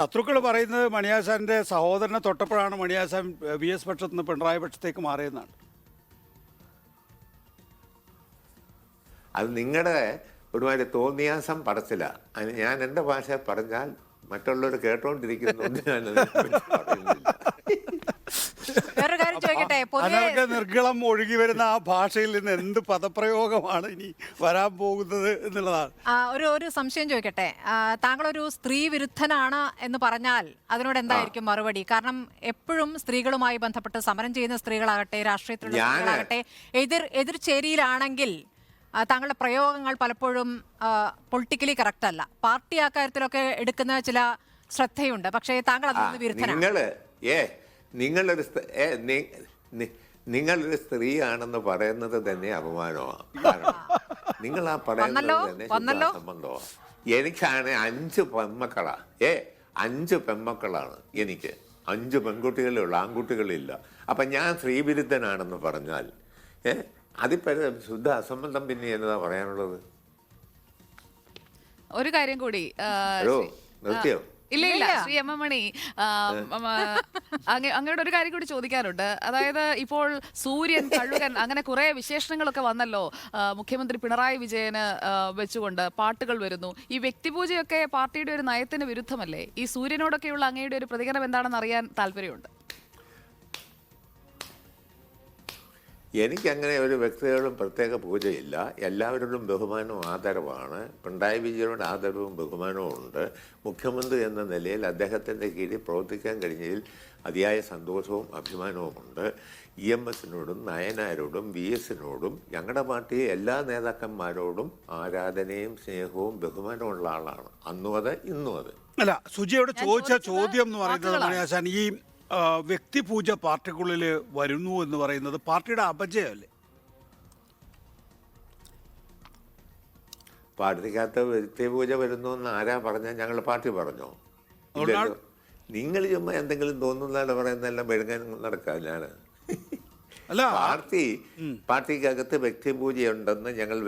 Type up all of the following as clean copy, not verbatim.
ശത്രുക്കൾ പറയുന്നത് മണിയാസാന്റെ സഹോദരനെ തൊട്ടപ്പോഴാണ് മണിയാസാൻ VS പക്ഷത്തു നിന്ന് പിണറായി പക്ഷത്തേക്ക് മാറിയെന്നാണ്. അത് നിങ്ങളുടെ ഒരുമാതിരി തോന്നിയാസം പറച്ചില്ല. ഞാൻ എൻ്റെ ഭാഷ പറഞ്ഞാൽ മറ്റുള്ളവർ കേട്ടോണ്ടിരിക്കുന്നുണ്ട്. അനർഘ നിർഗളം ഒഴുകി വരുന്ന ആ ഭാഷയിൽ നിന്ന് എന്ത് പദപ്രയോഗമാണ് ഇനി വരാൻ പോകുന്നത് എന്നുള്ളതാണ്. ഒരു സംശയം ചോദിക്കട്ടെ, താങ്കളൊരു സ്ത്രീ വിരുദ്ധനാണ് എന്ന് പറഞ്ഞാൽ അതിനോട് എന്തായിരിക്കും മറുപടി? കാരണം എപ്പോഴും സ്ത്രീകളുമായി ബന്ധപ്പെട്ട് സമരം ചെയ്യുന്ന സ്ത്രീകളാകട്ടെ, രാഷ്ട്രീയത്തിലുള്ള സ്ത്രീകളാകട്ടെ, എതിർചേരിയിലാണെങ്കിൽ താങ്കളുടെ പ്രയോഗങ്ങൾ പലപ്പോഴും പൊളിറ്റിക്കലി കറക്റ്റ് അല്ല. പാർട്ടി ആ കാര്യത്തിലൊക്കെ എടുക്കുന്ന ചില ശ്രദ്ധയുണ്ട്. പക്ഷേ താങ്കൾ അതിൽ വിരുദ്ധനാണ്. നിങ്ങളൊരു സ്ത്രീയാണെന്ന് പറയുന്നത് തന്നെ അപമാനമാണ്. കാരണം നിങ്ങൾ ആ പറയുന്നത് തന്നെ സംബന്ധമാണ്. എനിക്കാണ് 5 പെൺമക്കളാ. 5 പെൺമക്കളാണ് എനിക്ക്. 5 പെൺകുട്ടികളേ ഉള്ളൂ, ആൺകുട്ടികളില്ല. അപ്പൊ ഞാൻ സ്ത്രീവിരുദ്ധനാണെന്ന് പറഞ്ഞാൽ അതിപ്പോ ശുദ്ധ അസംബന്ധം. പിന്നെ എന്നതാ പറയാനുള്ളത്? ഒരു കാര്യം കൂടി. നിർത്തിയോ? ഇല്ല ശ്രീ എം എം മണി, അങ്ങയുടെ ഒരു കാര്യം കൂടി ചോദിക്കാനുണ്ട്. അതായത് ഇപ്പോൾ സൂര്യൻ, കഴുകൻ, അങ്ങനെ കുറെ വിശേഷണങ്ങളൊക്കെ വന്നല്ലോ മുഖ്യമന്ത്രി പിണറായി വിജയന് വെച്ചുകൊണ്ട് പാട്ടുകൾ വരുന്നു. ഈ വ്യക്തിപൂജയൊക്കെ പാർട്ടിയുടെ ഒരു നയത്തിന് വിരുദ്ധമല്ലേ? ഈ സൂര്യനോടൊക്കെയുള്ള അങ്ങയുടെ ഒരു പ്രതികരണം എന്താണെന്ന് അറിയാൻ താല്പര്യമുണ്ട്. എനിക്കങ്ങനെ ഒരു വ്യക്തികളും പ്രത്യേക പൂജയില്ല. എല്ലാവരോടും ബഹുമാനവും ആദരവാണ്. പിണറായി വിജയനോട് ആദരവും ബഹുമാനവും ഉണ്ട്. മുഖ്യമന്ത്രി എന്ന നിലയിൽ അദ്ദേഹത്തിൻ്റെ കീഴിൽ പ്രവർത്തിക്കാൻ കഴിഞ്ഞതിൽ അതിയായ സന്തോഷവും അഭിമാനവുമുണ്ട്. EMSനോടും നയനാരോടും VSനോടും ഞങ്ങളുടെ പാർട്ടിയെ എല്ലാ നേതാക്കന്മാരോടും ആരാധനയും സ്നേഹവും ബഹുമാനവും ഉള്ള ആളാണ്. അന്നും അത് ഇന്നും അത്. അല്ല, സുജിയോട് ചോദിച്ച ചോദ്യം എന്ന് പറയുന്നത് മണിയാസാൻ, ഈ വ്യക്തിപൂജ പാർട്ടിക്കുള്ളിൽ വരുന്നു എന്ന് പറയുന്നത് പാർട്ടിയുടെ അപജയമല്ലേ? പാർട്ടിക്കകത്ത് വ്യക്തിപൂജ വരുന്നു എന്ന് ആരാ പറഞ്ഞാൽ? ഞങ്ങൾ പാർട്ടി പറഞ്ഞോ? നിങ്ങൾ ചുമ്മാ എന്തെങ്കിലും തോന്നുന്നതാണ് പറയുന്നതെല്ലാം മെഴുകാൻ നടക്കാം. ഞാൻ പാർട്ടിക്കകത്ത് വ്യക്തിപൂജയുണ്ടെന്ന് ഞങ്ങൾ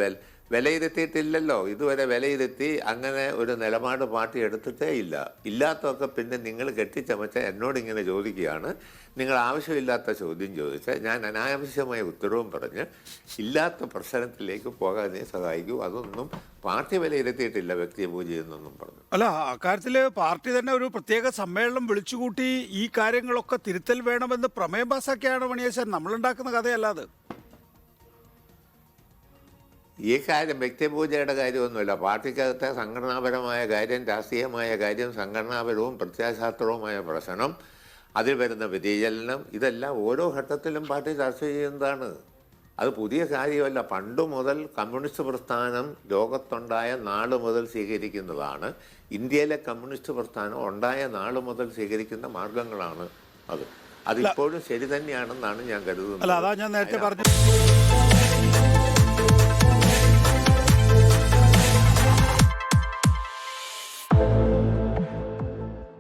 വിലയിരുത്തിയിട്ടില്ലല്ലോ. ഇതുവരെ വിലയിരുത്തി അങ്ങനെ ഒരു നിലപാട് പാർട്ടി എടുത്തിട്ടേ ഇല്ല. ഇല്ലാത്തതൊക്കെ പിന്നെ നിങ്ങൾ കെട്ടിച്ചമച്ച എന്നോടിങ്ങനെ ചോദിക്കുകയാണ്. നിങ്ങൾ ആവശ്യമില്ലാത്ത ചോദ്യം ചോദിച്ചാൽ ഞാൻ അനാവശ്യമായ ഉത്തരവും പറഞ്ഞ് ഇല്ലാത്ത പ്രശ്നത്തിലേക്ക് പോകാനേ സഹായിക്കൂ. അതൊന്നും പാർട്ടി വിലയിരുത്തിയിട്ടില്ല വ്യക്തിപൂജയെന്നൊന്നും പറഞ്ഞു. അല്ല, അക്കാര്യത്തിൽ പാർട്ടി തന്നെ ഒരു പ്രത്യേക സമ്മേളനം വിളിച്ചുകൂട്ടി ഈ കാര്യങ്ങളൊക്കെ തിരുത്തൽ വേണമെന്ന് പ്രമേയം പാസാക്കിയാണ് മണിയാസാൻ. നമ്മളുണ്ടാക്കുന്ന കഥയല്ലാതെ ഈ കാര്യം വ്യക്തിപൂജയുടെ കാര്യമൊന്നുമില്ല. പാർട്ടിക്കകത്തെ സംഘടനാപരമായ കാര്യം, രാഷ്ട്രീയമായ കാര്യം, സംഘടനാപരവും പ്രത്യയശാസ്ത്രവുമായ പ്രശ്നം, അതിൽ വരുന്ന വ്യതിചലനം, ഇതെല്ലാം ഓരോ ഘട്ടത്തിലും പാർട്ടി ചർച്ച ചെയ്യുന്നതാണ്. അത് പുതിയ കാര്യമല്ല. പണ്ടു മുതൽ കമ്മ്യൂണിസ്റ്റ് പ്രസ്ഥാനം ലോകത്തുണ്ടായ നാൾ മുതൽ സ്വീകരിക്കുന്നതാണ്. ഇന്ത്യയിലെ കമ്മ്യൂണിസ്റ്റ് പ്രസ്ഥാനം ഉണ്ടായ നാൾ മുതൽ സ്വീകരിക്കുന്ന മാർഗങ്ങളാണ് അത്. അതിപ്പോഴും ശരി തന്നെയാണെന്നാണ് ഞാൻ കരുതുന്നത്. അല്ല, അതാ ഞാൻ നേരത്തെ പറഞ്ഞു.